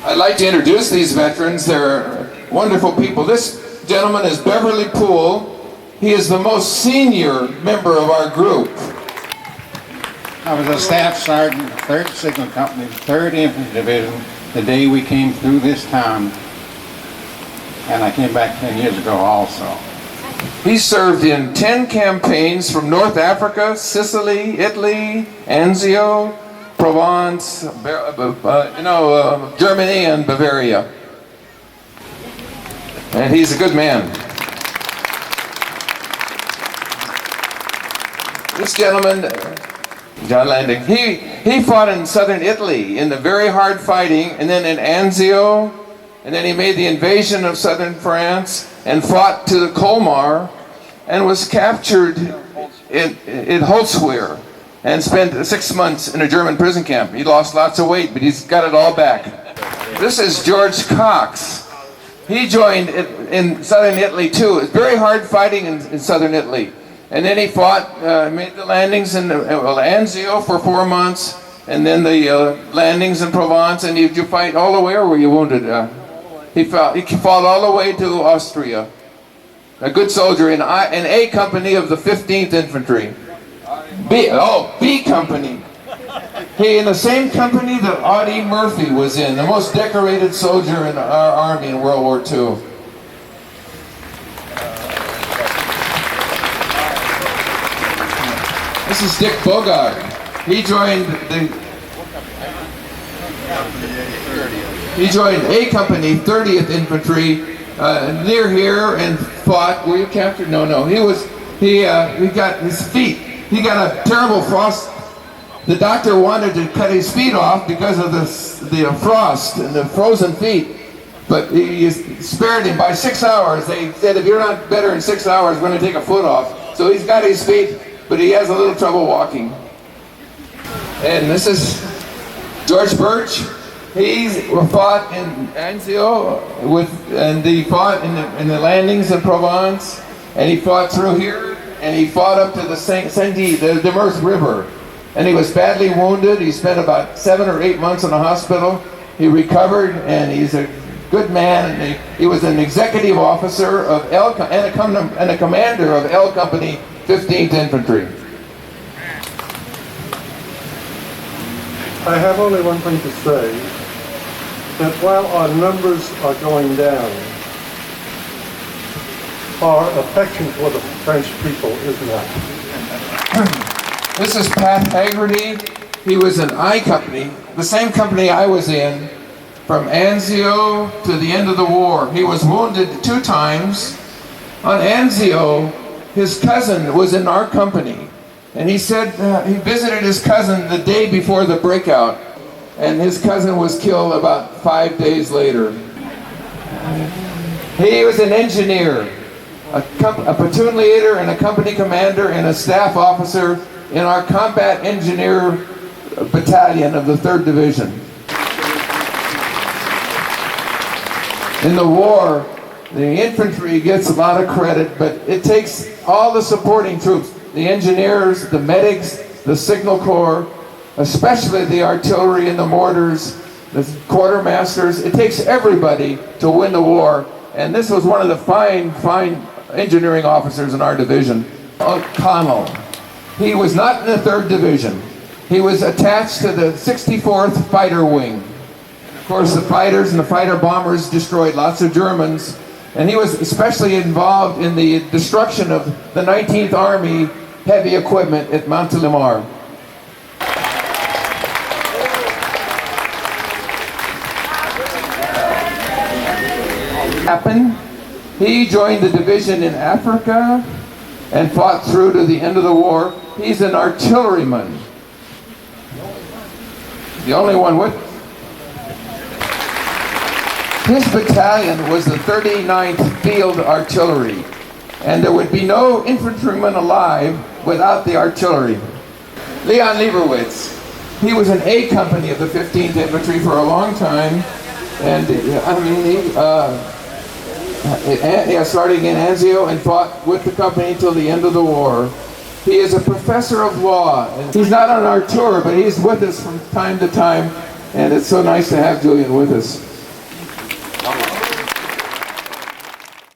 I'd like to introduce these veterans. They're wonderful people. This gentleman is Beverly Poole. He is the most senior member of our group. I was a staff sergeant, 3rd Signal Company, 3rd Infantry Division, the day we came through this town. And I came back 10 years ago also. He served in 10 campaigns from North Africa, Sicily, Italy, Anzio, Provence, Germany and Bavaria. And he's a good man. This gentleman, John Landing, he fought in southern Italy in the very hard fighting, and then in Anzio, and then he made the invasion of southern France and fought to the Colmar and was captured in Holzwihr and spent 6 months in a German prison camp. He lost lots of weight, but he's got it all back. This is George Cox. He joined in southern Italy too. It's very hard fighting in southern Italy. And then he fought, made the landings in Anzio for 4 months, and then the landings in Provence, and you fight all the way, or were you wounded? He fought all the way to Austria. A good soldier in A Company of the 15th Infantry. B Company. He in the same company that Audie Murphy was in, the most decorated soldier in our army in World War II. This is Dick Bogart. He joined A Company, 30th Infantry, near here, and fought. Were you captured? No. He got his feet. He got a terrible frost. The doctor wanted to cut his feet off because of the frost and the frozen feet, but he spared him by 6 hours. They said, if you're not better in 6 hours, we're going to take a foot off. So he's got his feet, but he has a little trouble walking. And this is George Birch. He fought in Anzio and he fought in the landings in Provence, and he fought through here, and he fought up to the the Meurthe River. And he was badly wounded. He spent about 7 or 8 months in the hospital. He recovered, and he's a good man. And he was an executive officer of and a commander of L Company, 15th Infantry. I have only one thing to say, that while our numbers are going down, our affection for the French people is not. This is Pat Haggerty. He was in I Company, the same company I was in, from Anzio to the end of the war. He was wounded 2 times. On Anzio, his cousin was in our company, and he said he visited his cousin the day before the breakout, and his cousin was killed about 5 days later. He was an engineer, a platoon leader and a company commander and a staff officer in our combat engineer battalion of the 3rd Division. In the war, the infantry gets a lot of credit, but it takes all the supporting troops, the engineers, the medics, the signal corps, especially the artillery and the mortars, the quartermasters. It takes everybody to win the war, and this was one of the fine engineering officers in our division, O'Connell. He was not in the 3rd Division. He was attached to the 64th Fighter Wing. Of course, the fighters and the fighter bombers destroyed lots of Germans, and he was especially involved in the destruction of the 19th Army heavy equipment at Montélimar. He joined the division in Africa and fought through to the end of the war. He's an artilleryman. The only one with. His battalion was the 39th Field Artillery, and there would be no infantryman alive without the artillery. Leon Lieberwitz, he was in A Company of the 15th Infantry for a long time, and starting in Anzio and fought with the company until the end of the war. He is a professor of law. And he's not on our tour, but he's with us from time to time. And it's so nice to have Julian with us.